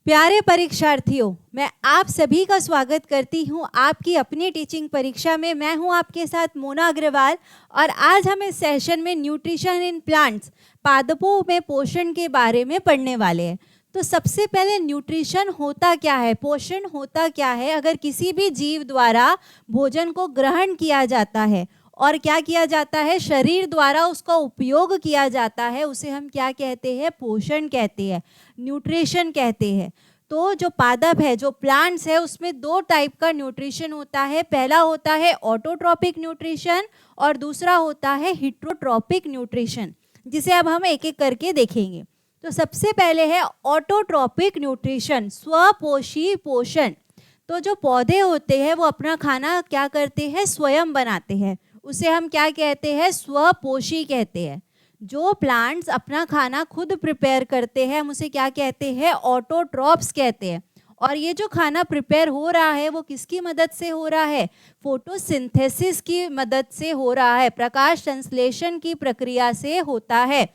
प्यारे परीक्षार्थियों, मैं आप सभी का स्वागत करती हूं आपकी अपनी टीचिंग परीक्षा में। मैं हूं आपके साथ मोना अग्रवाल और आज हम इस सेशन में न्यूट्रिशन इन प्लांट्स, पादपों में पोषण के बारे में पढ़ने वाले हैं। तो सबसे पहले न्यूट्रिशन होता क्या है, पोषण होता क्या है। अगर किसी भी जीव द्वारा भोजन को ग्रहण किया जाता है और क्या किया जाता है, शरीर द्वारा उसका उपयोग किया जाता है, उसे हम क्या कहते हैं, पोषण कहते हैं, न्यूट्रिशन कहते हैं। तो जो पादप है, जो प्लांट्स है, उसमें दो टाइप का न्यूट्रिशन होता है। पहला होता है ऑटोट्रॉपिक न्यूट्रिशन और दूसरा होता है हिट्रोट्रॉपिक न्यूट्रिशन, जिसे अब हम एक एक करके देखेंगे। तो सबसे पहले है ऑटोट्रॉपिक न्यूट्रिशन, स्वपोषी पोषण। तो जो पौधे होते हैं वो अपना खाना क्या करते हैं, स्वयं बनाते हैं, उसे हम क्या कहते हैं, स्वपोषी कहते हैं। जो प्लांट्स अपना खाना खुद प्रिपेयर करते हैं हम उसे क्या कहते हैं, ऑटोट्रॉप्स कहते हैं। और ये जो खाना प्रिपेयर हो रहा है वो किसकी मदद से हो रहा है, फोटोसिंथेसिस की मदद से हो रहा है, प्रकाश संश्लेषण की प्रक्रिया से होता है।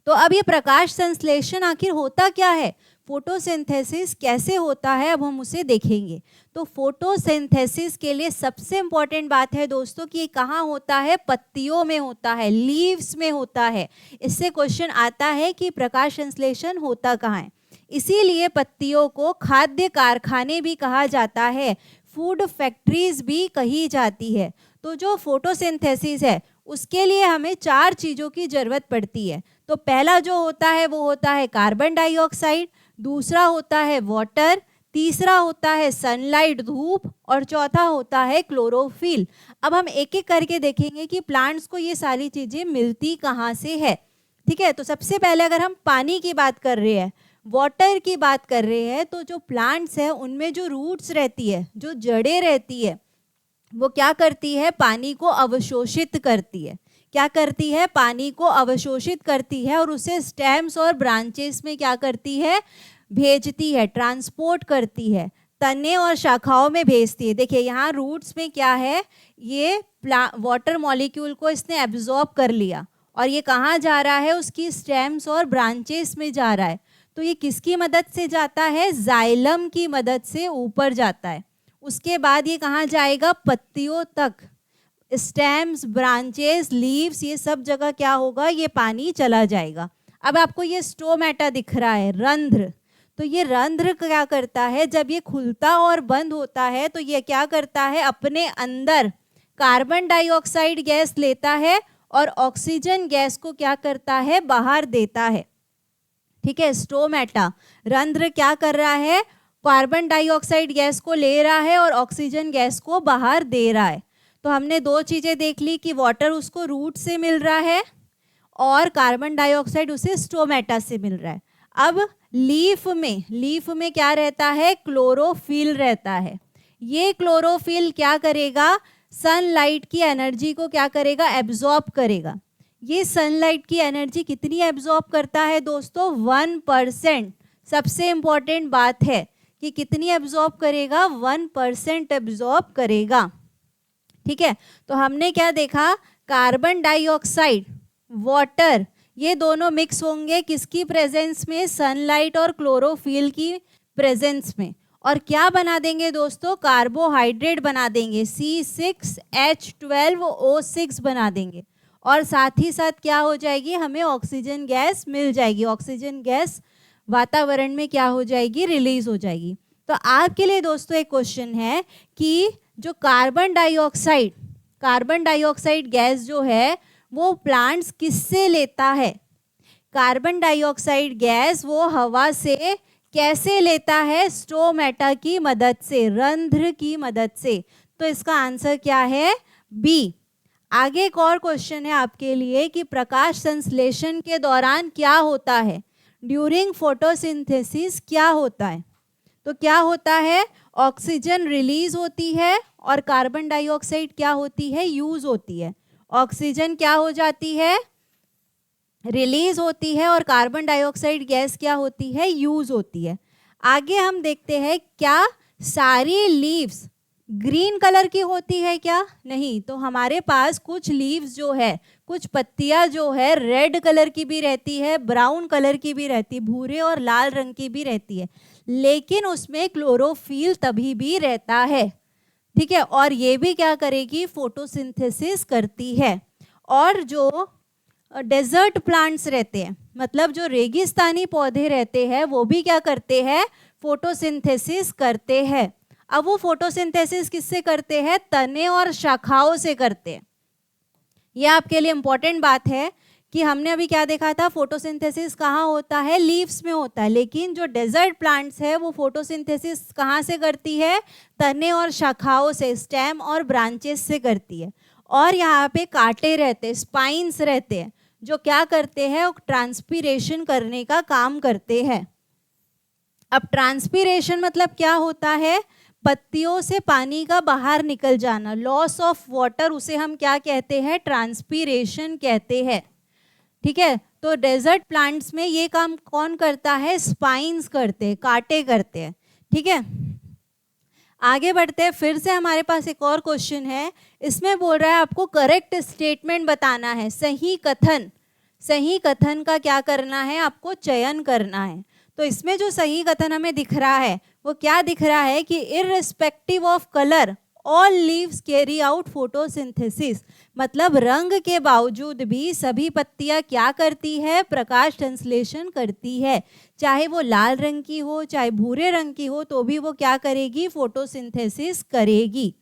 तो अब ये प्रकाश संश्लेषण आखिर होता क्या है, फोटोसिंथेसिस कैसे होता है, अब हम उसे देखेंगे। तो फोटोसिंथेसिस के लिए सबसे इम्पॉर्टेंट बात है दोस्तों कि ये कहाँ होता है, पत्तियों में होता है, लीव्स में होता है। इससे क्वेश्चन आता है कि प्रकाश संश्लेषण होता कहाँ है। इसीलिए पत्तियों को खाद्य कारखाने भी कहा जाता है, फूड फैक्ट्रीज भी कही जाती है। तो जो फोटोसिंथेसिस है उसके लिए हमें 4 चीज़ों की ज़रूरत पड़ती है। तो पहला जो होता है वो होता है कार्बन डाइऑक्साइड, दूसरा होता है वाटर, तीसरा होता है सनलाइट धूप और चौथा होता है क्लोरोफिल। अब हम एक एक करके देखेंगे कि प्लांट्स को ये सारी चीज़ें मिलती कहाँ से है। ठीक है, तो सबसे पहले अगर हम पानी की बात कर रहे हैं, वाटर की बात कर रहे हैं, तो जो प्लांट्स हैं उनमें जो रूट्स रहती है, जो जड़ें रहती है, वो क्या करती है, पानी को अवशोषित करती है। क्या करती है, पानी को अवशोषित करती है और उसे स्टेम्स और ब्रांचेस में क्या करती है, भेजती है, ट्रांसपोर्ट करती है, तने और शाखाओं में भेजती है। देखिए यहाँ रूट्स में क्या है, ये वाटर मॉलिक्यूल को इसने एब्जॉर्ब कर लिया और ये कहाँ जा रहा है, उसकी स्टेम्स और ब्रांचेस में जा रहा है। तो ये किसकी मदद से जाता है, जाइलम की मदद से ऊपर जाता है। उसके बाद ये कहाँ जाएगा, पत्तियों तक, स्टेम्स, ब्रांचेस, लीव्स, ये सब जगह क्या होगा, ये पानी चला जाएगा। अब आपको ये स्टोमेटा दिख रहा है, रंध्र। तो ये रंध्र क्या करता है, जब ये खुलता और बंद होता है तो ये क्या करता है, अपने अंदर कार्बन डाइऑक्साइड गैस लेता है और ऑक्सीजन गैस को क्या करता है, बाहर देता है। ठीक है, स्टोमेटा, रंध्र क्या कर रहा है, कार्बन डाइऑक्साइड गैस को ले रहा है और ऑक्सीजन गैस को बाहर दे रहा है। तो हमने दो चीज़ें देख ली कि वाटर उसको रूट से मिल रहा है और कार्बन डाइऑक्साइड उसे स्टोमेटा से मिल रहा है। अब लीफ में क्या रहता है, क्लोरोफिल रहता है। ये क्लोरोफिल क्या करेगा, सनलाइट की एनर्जी को क्या करेगा, एब्जॉर्ब करेगा। ये सनलाइट की एनर्जी कितनी एब्जॉर्ब करता है दोस्तों, 1%। सबसे इम्पॉर्टेंट बात है कि कितनी एब्जॉर्ब करेगा, 1% एब्जॉर्ब करेगा। ठीक है, तो हमने क्या देखा, कार्बन डाइऑक्साइड, वाटर, ये दोनों मिक्स होंगे किसकी प्रेजेंस में, सनलाइट और क्लोरोफिल की प्रेजेंस में, और क्या बना देंगे दोस्तों, कार्बोहाइड्रेट बना देंगे, C6H12O6 बना देंगे। और साथ ही साथ क्या हो जाएगी, हमें ऑक्सीजन गैस मिल जाएगी, ऑक्सीजन गैस वातावरण में क्या हो जाएगी, रिलीज हो जाएगी। तो आपके लिए दोस्तों एक क्वेश्चन है कि जो कार्बन डाइऑक्साइड गैस जो है वो प्लांट्स किससे लेता है, कार्बन डाइऑक्साइड गैस वो हवा से कैसे लेता है, स्टोमेटा की मदद से, रंध्र की मदद से। तो इसका आंसर क्या है, बी। आगे एक और क्वेश्चन है आपके लिए कि प्रकाश संश्लेषण के दौरान क्या होता है, ड्यूरिंग फोटोसिंथेसिस क्या होता है। तो क्या होता है, ऑक्सीजन रिलीज होती है और कार्बन डाइऑक्साइड क्या होती है, यूज होती है। ऑक्सीजन क्या हो जाती है, रिलीज होती है और कार्बन डाइऑक्साइड गैस क्या होती है, यूज होती है। आगे हम देखते हैं क्या सारी लीव्स ग्रीन कलर की होती है क्या? नहीं। तो हमारे पास कुछ लीव्स जो है, कुछ पत्तियां जो है रेड कलर की भी रहती है, ब्राउन कलर की भी रहती है, भूरे और लाल रंग की भी रहती है, लेकिन उसमें क्लोरोफिल तभी भी रहता है, ठीक है। और ये भी क्या करेगी? फोटोसिंथेसिस करती है। और जो डेजर्ट प्लांट्स रहते हैं, मतलब जो रेगिस्तानी पौधे रहते हैं, वो भी क्या करते हैं? फोटोसिंथेसिस करते हैं। अब वो फोटोसिंथेसिस किससे करते हैं? तने और शाखाओं से करते हैं। ये आपके लिए इंपॉर्टेंट बात है कि हमने अभी क्या देखा था? फोटोसिंथेसिस कहाँ होता है? लीव्स में होता है। लेकिन जो डेजर्ट प्लांट्स है वो फोटोसिंथेसिस कहाँ से करती है? तने और शाखाओं से, स्टेम और ब्रांचेस से करती है। और यहाँ पे कांटे रहते हैं, स्पाइन्स रहते हैं, जो क्या करते हैं? ट्रांसपीरेशन करने का काम करते हैं। अब ट्रांसपीरेशन मतलब क्या होता है? पत्तियों से पानी का बाहर निकल जाना, लॉस ऑफ वाटर, उसे हम क्या कहते हैं? ट्रांसपीरेशन कहते हैं, ठीक है। तो डेजर्ट प्लांट्स में ये काम कौन करता है? स्पाइन्स करते हैं, कांटे करते हैं, ठीक है। आगे बढ़ते हैं। फिर से हमारे पास एक और क्वेश्चन है, इसमें बोल रहा है आपको करेक्ट स्टेटमेंट बताना है, सही कथन। सही कथन का क्या करना है? आपको चयन करना है। तो इसमें जो सही कथन हमें दिख रहा है वो क्या दिख रहा है कि irrespective of colour all leaves carry out photosynthesis, मतलब रंग के बावजूद भी सभी पत्तियां क्या करती है? प्रकाश संश्लेषण करती है। चाहे वो लाल रंग की हो, चाहे भूरे रंग की हो, तो भी वो क्या करेगी? फोटोसिंथेसिस करेगी।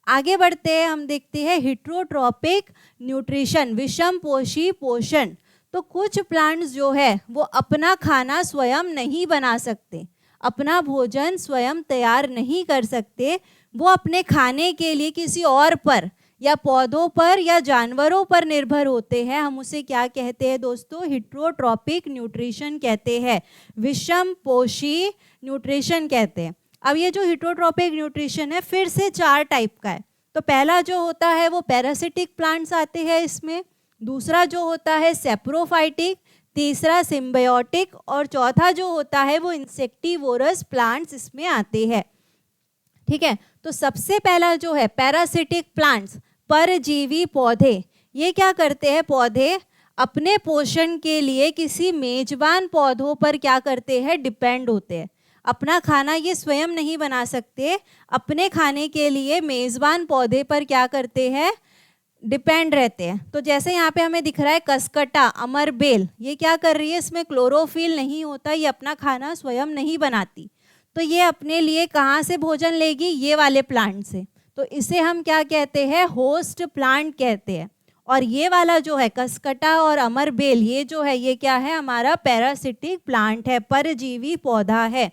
आगे बढ़ते हैं, हम देखते हैं हेटेरोट्रॉपिक न्यूट्रिशन, विषम पोषी पोषण। तो कुछ प्लांट्स जो है वो अपना खाना स्वयं नहीं बना सकते, अपना भोजन स्वयं तैयार नहीं कर सकते, वो अपने खाने के लिए किसी और पर या पौधों पर या जानवरों पर निर्भर होते हैं। हम उसे क्या कहते हैं दोस्तों? हेटेरोट्रॉपिक न्यूट्रिशन कहते हैं, विषम पोषी न्यूट्रिशन कहते हैं। अब ये जो हेटेरोट्रॉपिक न्यूट्रिशन है फिर से 4 टाइप का है। तो पहला जो होता है वो पैरासिटिक प्लांट्स आते हैं इसमें, दूसरा जो होता है सेप्रोफाइटिक, तीसरा सिम्बायोटिक, और चौथा जो होता है वो इंसेक्टिवोरस प्लांट्स इसमें आते हैं, ठीक है। तो सबसे पहला जो है पैरासिटिक प्लांट्स, परजीवी पौधे। ये क्या करते हैं? पौधे अपने पोषण के लिए किसी मेजबान पौधों पर क्या करते हैं? डिपेंड होते हैं। अपना खाना ये स्वयं नहीं बना सकते, अपने खाने के लिए मेजबान पौधे पर क्या करते हैं? डिपेंड रहते हैं। तो जैसे यहाँ पे हमें दिख रहा है कसकटा, अमरबेल, ये क्या कर रही है? इसमें क्लोरोफिल नहीं होता, ये अपना खाना स्वयं नहीं बनाती, तो ये अपने लिए कहाँ से भोजन लेगी? ये वाले प्लांट से। तो इसे हम क्या कहते हैं? होस्ट प्लांट कहते हैं। और ये वाला जो है कसकटा और अमरबेल, ये जो है ये क्या है? हमारा पैरासिटिक प्लांट है, परजीवी पौधा है।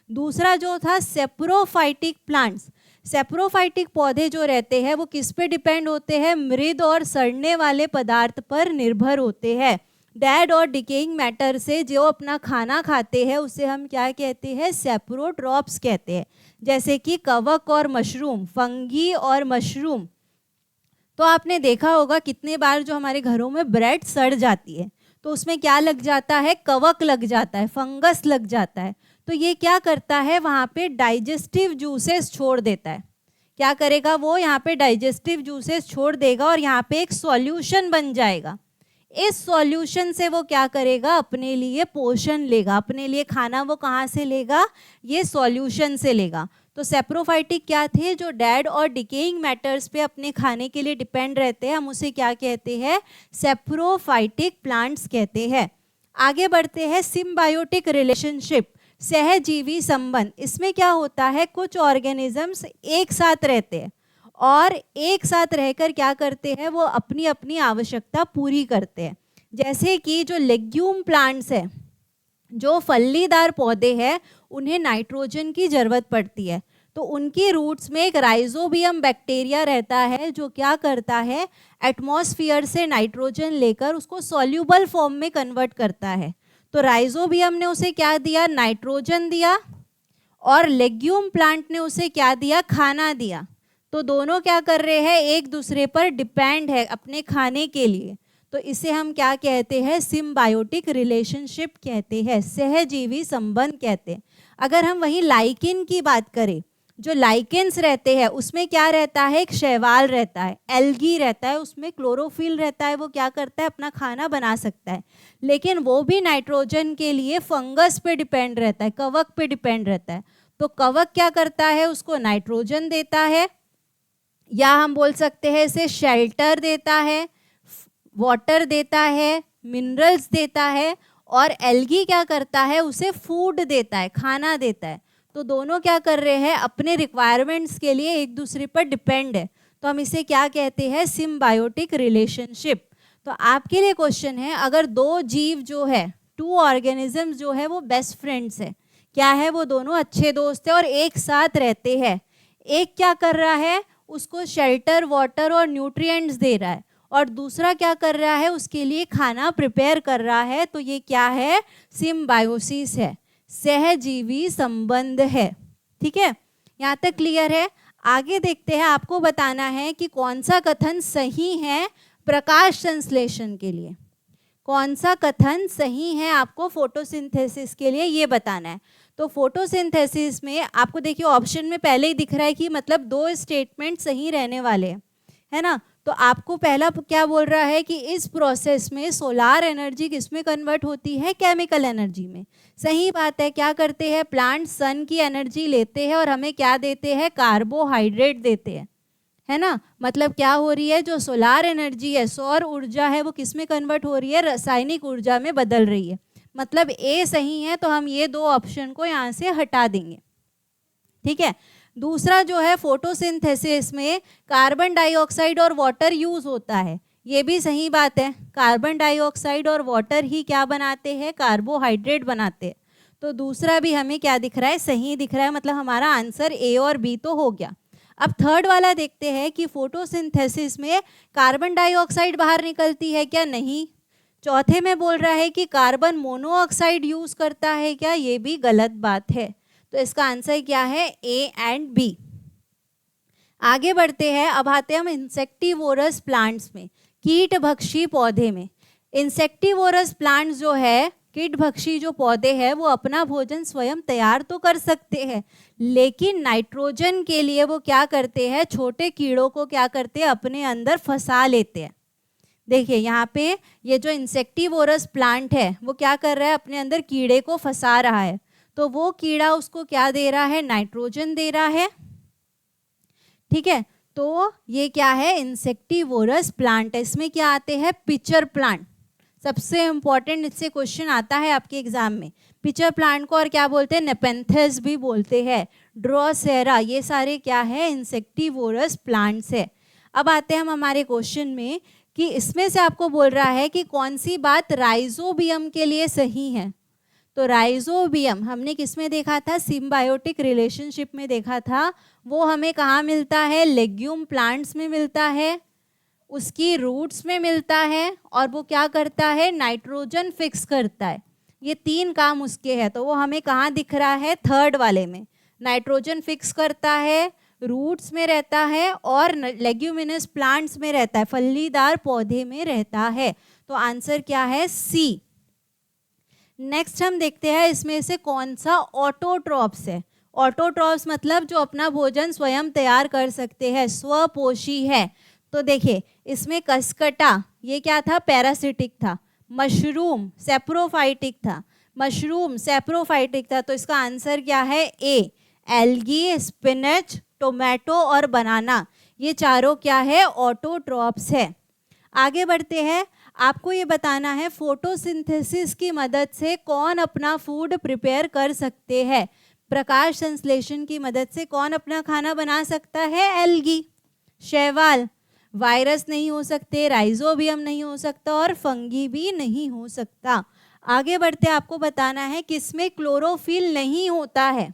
दूसरा जो था सेप्रोफाइटिक प्लांट्स। सेप्रोफाइटिक पौधे जो रहते हैं वो किस पे डिपेंड होते हैं? मृद और सड़ने वाले पदार्थ पर निर्भर होते हैं। डेड और डिकेइंग मैटर से जो अपना खाना खाते हैं उसे हम क्या कहते हैं? सेप्रोट्रॉप्स कहते हैं। जैसे कि कवक और मशरूम, फंगी और मशरूम। तो आपने देखा होगा कितने बार जो हमारे घरों में ब्रेड सड़ जाती है तो उसमें क्या लग जाता है? कवक लग जाता है, फंगस लग जाता है। तो ये क्या करता है? वहाँ पे डाइजेस्टिव जूसेस छोड़ देता है। क्या करेगा वो? यहाँ पे डाइजेस्टिव जूसेस छोड़ देगा और यहाँ पे एक सॉल्यूशन बन जाएगा। इस सॉल्यूशन से वो क्या करेगा? अपने लिए पोषण लेगा, अपने लिए खाना वो कहाँ से लेगा? ये सॉल्यूशन से लेगा। तो सेप्रोफाइटिक क्या थे? जो डेड और डिकेइंग मैटर्स पे अपने खाने के लिए डिपेंड रहते हैं, हम उसे क्या कहते हैं? सेप्रोफाइटिक प्लांट्स कहते हैं। आगे बढ़ते हैं, सिम्बायोटिक रिलेशनशिप, सहजीवी संबंध। इसमें क्या होता है? कुछ ऑर्गेनिजम्स एक साथ रहते हैं और एक साथ रहकर क्या करते हैं? वो अपनी अपनी आवश्यकता पूरी करते हैं। जैसे कि जो लेग्यूम प्लांट्स है, जो फलीदार पौधे हैं, उन्हें नाइट्रोजन की ज़रूरत पड़ती है। तो उनकी रूट्स में एक राइजोबियम बैक्टीरिया रहता है जो क्या करता है? एटमॉस्फेयर से नाइट्रोजन लेकर उसको सॉल्यूबल फॉर्म में कन्वर्ट करता है। तो राइजोबियम ने उसे क्या दिया? नाइट्रोजन दिया, और लेग्यूम प्लांट ने उसे क्या दिया? खाना दिया। तो दोनों क्या कर रहे हैं? एक दूसरे पर डिपेंड है अपने खाने के लिए। तो इसे हम क्या कहते हैं? सिम्बायोटिक रिलेशनशिप कहते हैं, सहजीवी संबंध कहते हैं। अगर हम वही लाइकिन की बात करें, जो लाइकेंस रहते हैं उसमें क्या रहता है, एक शैवाल रहता है, एल्गी रहता है, उसमें क्लोरोफिल रहता है, वो क्या करता है, अपना खाना बना सकता है। लेकिन वो भी नाइट्रोजन के लिए फंगस पे डिपेंड रहता है, कवक पे डिपेंड रहता है। तो कवक क्या करता है, उसको नाइट्रोजन देता है, या हम बोल सकते हैं इसे शेल्टर देता है, वाटर देता है, मिनरल्स देता है, और एल्गी क्या करता है, उसे फूड देता है, खाना देता है। तो दोनों क्या कर रहे हैं, अपने रिक्वायरमेंट्स के लिए एक दूसरे पर डिपेंड है। तो हम इसे क्या कहते हैं, सिम्बायोटिक रिलेशनशिप। तो आपके लिए क्वेश्चन है, अगर दो जीव जो है, टू ऑर्गेनिजम्स जो है वो बेस्ट फ्रेंड्स है, क्या है, वो दोनों अच्छे दोस्त है और एक साथ रहते हैं। एक क्या कर रहा है, उसको शेल्टर, वाटर और न्यूट्रिएंट्स दे रहा है, और दूसरा क्या कर रहा है, उसके लिए खाना प्रिपेयर कर रहा है। तो ये क्या है, सिम्बायोसिस है, सहजीवी संबंध है। ठीक है, यहाँ तक क्लियर है। आगे देखते हैं, आपको बताना है कि कौन सा कथन सही है प्रकाश संश्लेषण के लिए, कौन सा कथन सही है आपको फोटोसिंथेसिस के लिए, ये बताना है। तो फोटोसिंथेसिस में आपको देखिए ऑप्शन में पहले ही दिख रहा है कि मतलब दो स्टेटमेंट सही रहने वाले हैं, है ना। तो आपको पहला क्या बोल रहा है कि इस प्रोसेस में सोलार एनर्जी किस में कन्वर्ट होती है, केमिकल एनर्जी में। सही बात है, क्या करते हैं, प्लांट सन की एनर्जी लेते हैं और हमें क्या देते हैं, कार्बोहाइड्रेट देते हैं, है ना। मतलब क्या हो रही है, जो सोलार एनर्जी है, सौर ऊर्जा है, वो किस में कन्वर्ट हो रही है, रासायनिक ऊर्जा में बदल रही है। मतलब ए सही है, तो हम ये दो ऑप्शन को यहाँ से हटा देंगे। ठीक है, दूसरा जो है, फोटोसिंथेसिस में कार्बन डाइऑक्साइड और वाटर यूज होता है, ये भी सही बात है। कार्बन डाइऑक्साइड और वाटर ही क्या बनाते हैं, कार्बोहाइड्रेट बनाते हैं। तो दूसरा भी हमें क्या दिख रहा है, सही दिख रहा है। मतलब हमारा आंसर ए और बी तो हो गया। अब थर्ड वाला देखते हैं कि फोटोसिंथेसिस में कार्बन डाइऑक्साइड बाहर निकलती है क्या, नहीं। चौथे में बोल रहा है कि कार्बन मोनोऑक्साइड यूज करता है क्या, ये भी गलत बात है। तो इसका आंसर क्या है, ए एंड बी। आगे बढ़ते हैं, अब आते हैं हम इंसेक्टिवोरस प्लांट्स में, कीटभक्षी पौधे में। इंसेक्टिवोरस प्लांट्स जो है, कीटभक्षी जो पौधे हैं, वो अपना भोजन स्वयं तैयार तो कर सकते हैं, लेकिन नाइट्रोजन के लिए वो क्या करते हैं, छोटे कीड़ों को क्या करते हैं, अपने अंदर फंसा लेते हैं। देखिए यहाँ पे ये जो इंसेक्टिवोरस प्लांट है, वो क्या कर रहा है, अपने अंदर कीड़े को फंसा रहा है। तो वो कीड़ा उसको क्या दे रहा है, नाइट्रोजन दे रहा है। ठीक है, तो ये क्या है, इंसेक्टिवोरस प्लांट है। इसमें क्या आते हैं, पिचर प्लांट, सबसे इंपॉर्टेंट इससे क्वेश्चन आता है आपके एग्जाम में। पिचर प्लांट को और क्या बोलते हैं, नेपेंथस भी बोलते हैं, ड्रोसेरा, ये सारे क्या है, इंसेक्टिवोरस प्लांट्स है। अब आते हैं हम हमारे क्वेश्चन में कि इसमें से आपको बोल रहा है कि कौन सी बात राइजोबियम के लिए सही है। तो राइजोबियम हमने किस में देखा था, सिम्बायोटिक रिलेशनशिप में देखा था। वो हमें कहाँ मिलता है, लेग्यूम प्लांट्स में मिलता है, उसकी रूट्स में मिलता है, और वो क्या करता है, नाइट्रोजन फिक्स करता है। ये तीन काम उसके हैं। तो वो हमें कहाँ दिख रहा है, थर्ड वाले में। नाइट्रोजन फिक्स करता है, रूट्स में रहता है, और लेग्यूमिनस प्लांट्स में रहता है, फलीदार पौधे में रहता है। तो आंसर क्या है, सी। नेक्स्ट हम देखते हैं, इसमें से कौन सा ऑटोट्रॉप्स है। ऑटोट्रॉप्स मतलब जो अपना भोजन स्वयं तैयार कर सकते हैं, स्वपोषी है। तो देखिए इसमें कसकटा, ये क्या था, पैरासिटिक था। मशरूम सेप्रोफाइटिक था, मशरूम सेप्रोफाइटिक था। तो इसका आंसर क्या है, ए। एल्गी, स्पिनच, टोमेटो और बनाना, ये चारों क्या है, ऑटोट्रॉप्स है। आगे बढ़ते हैं, आपको ये बताना है फोटोसिंथेसिस की मदद से कौन अपना फूड प्रिपेयर कर सकते हैं। प्रकाश संश्लेषण की मदद से कौन अपना खाना बना सकता है, एल्गी, शैवाल। वायरस नहीं हो सकते, राइजोबियम नहीं हो सकता, और फंगी भी नहीं हो सकता। आगे बढ़ते आपको बताना है किसमें क्लोरोफिल नहीं होता है।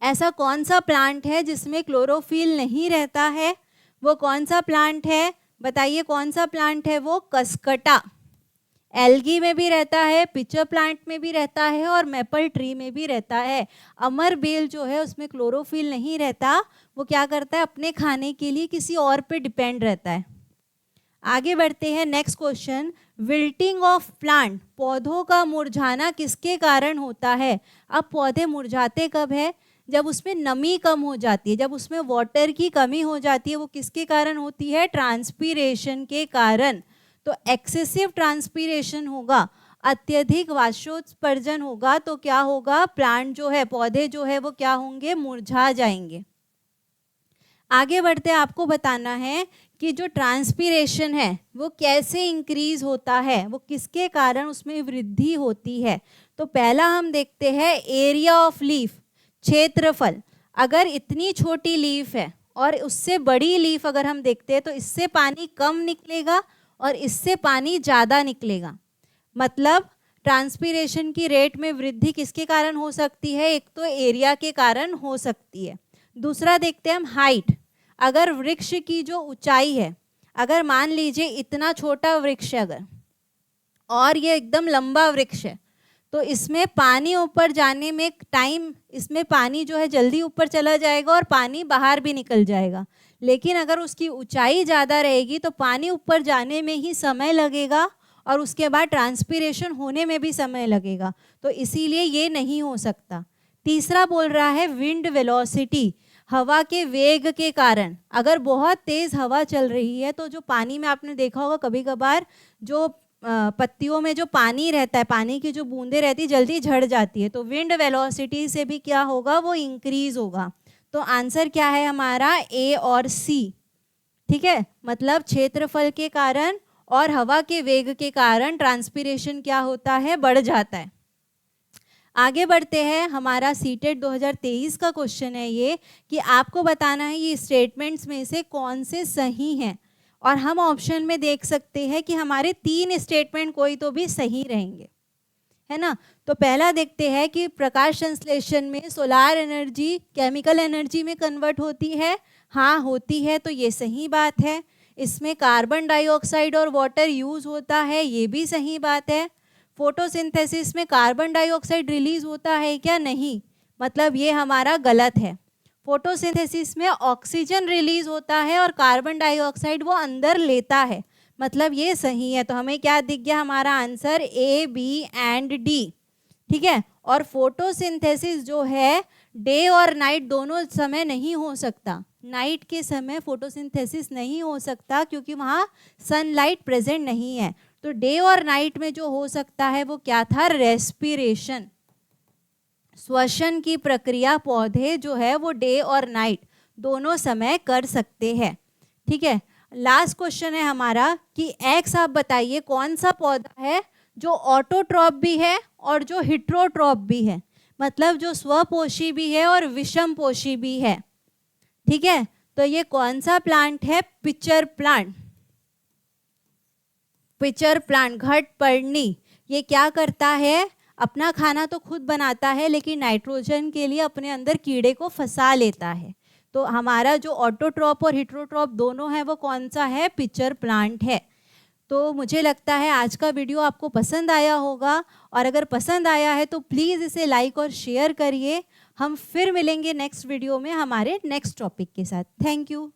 ऐसा कौन सा प्लांट है जिसमें क्लोरोफिल नहीं रहता है, वो कौन सा प्लांट है, बताइए कौन सा प्लांट है वो, कसकटा। एल्गी में भी रहता है, पिचर प्लांट में भी रहता है, और मैपल ट्री में भी रहता है। अमर बेल जो है उसमें क्लोरोफिल नहीं रहता, वो क्या करता है, अपने खाने के लिए किसी और पे डिपेंड रहता है। आगे बढ़ते हैं, next question, wilting of plant, पौधों का मुरझाना किसके कारण होता है। अब पौधे मुरझाते कब है, जब उसमें नमी कम हो जाती है, जब उसमें वाटर की कमी हो जाती है, वो किसके कारण होती है? ट्रांसपीरेशन के कारण। तो एक्सेसिव ट्रांसपीरेशन होगा, अत्यधिक वाष्पोत्सर्जन होगा, तो क्या होगा? प्लांट जो है, पौधे जो है वो क्या होंगे? मुरझा जाएंगे। आगे बढ़ते आपको बताना है कि जो ट्रांसपीरेशन है वो कैसे इंक्रीज होता है, वो किसके कारण उसमें वृद्धि होती है। तो पहला हम देखते हैं एरिया ऑफ लीफ, क्षेत्रफल। अगर इतनी छोटी लीफ है और उससे बड़ी लीफ अगर हम देखते हैं तो इससे पानी कम निकलेगा और इससे पानी ज़्यादा निकलेगा। मतलब ट्रांसपीरेशन की रेट में वृद्धि किसके कारण हो सकती है? एक तो एरिया के कारण हो सकती है। दूसरा देखते हैं हम हाइट। अगर वृक्ष की जो ऊंचाई है, अगर मान लीजिए इतना छोटा वृक्ष है अगर, और ये एकदम लंबा वृक्ष है, तो इसमें पानी ऊपर जाने में टाइम, इसमें पानी जो है जल्दी ऊपर चला जाएगा और पानी बाहर भी निकल जाएगा। लेकिन अगर उसकी ऊंचाई ज़्यादा रहेगी तो पानी ऊपर जाने में ही समय लगेगा और उसके बाद ट्रांसपीरेशन होने में भी समय लगेगा, तो इसीलिए ये नहीं हो सकता। तीसरा बोल रहा है विंड वेलोसिटी, हवा के वेग के कारण। अगर बहुत तेज़ हवा चल रही है तो जो पानी में आपने देखा होगा कभी कभार जो पत्तियों में जो पानी रहता है, पानी की जो बूंदें रहती है जल्दी झड़ जाती है, तो विंड वेलोसिटी से भी क्या होगा? वो इंक्रीज होगा। तो आंसर क्या है हमारा? ए और सी। ठीक है, मतलब क्षेत्रफल के कारण और हवा के वेग के कारण ट्रांसपीरेशन क्या होता है? बढ़ जाता है। आगे बढ़ते हैं, हमारा सीटेट 2023 का क्वेश्चन है ये कि आपको बताना है ये स्टेटमेंट्स में से कौन से सही हैं। और हम ऑप्शन में देख सकते हैं कि हमारे 3 स्टेटमेंट कोई तो भी सही रहेंगे, है ना। तो पहला देखते हैं कि प्रकाश संश्लेषण में सोलार एनर्जी केमिकल एनर्जी में कन्वर्ट होती है। हाँ होती है, तो ये सही बात है। इसमें कार्बन डाइऑक्साइड और वाटर यूज होता है, ये भी सही बात है। फोटोसिंथेसिस में कार्बन डाइऑक्साइड रिलीज होता है क्या? नहीं, मतलब ये हमारा गलत है। फोटोसिंथेसिस में ऑक्सीजन रिलीज होता है और कार्बन डाइऑक्साइड वो अंदर लेता है, मतलब ये सही है। तो हमें क्या दिख गया? हमारा answer A, B and D. ठीक है, और फोटोसिंथेसिस जो है डे और नाइट दोनों समय नहीं हो सकता। नाइट के समय फोटोसिंथेसिस नहीं हो सकता क्योंकि वहाँ सनलाइट प्रेजेंट नहीं है। तो डे और नाइट में जो हो सकता है वो क्या था? रेस्पिरेशन, श्वसन की प्रक्रिया पौधे जो है वो डे और नाइट दोनों समय कर सकते हैं। ठीक है, लास्ट क्वेश्चन है हमारा कि एक्स आप बताइए कौन सा पौधा है जो ऑटोट्रॉप भी है और जो हिट्रोट्रॉप भी है, मतलब जो स्वपोषी भी है और विषमपोषी भी है। ठीक है, तो ये कौन सा प्लांट है? Pitcher plant. पिचर प्लांट, घटपर्णी, ये क्या करता है? अपना खाना तो खुद बनाता है लेकिन नाइट्रोजन के लिए अपने अंदर कीड़े को फंसा लेता है। तो हमारा जो ऑटोट्रॉप और हिट्रोट्रॉप दोनों है वो कौन सा है? पिचर प्लांट है। तो मुझे लगता है आज का वीडियो आपको पसंद आया होगा, और अगर पसंद आया है तो प्लीज़ इसे लाइक और शेयर करिए। हम फिर मिलेंगे नेक्स्ट वीडियो में हमारे नेक्स्ट टॉपिक के साथ। Thank you.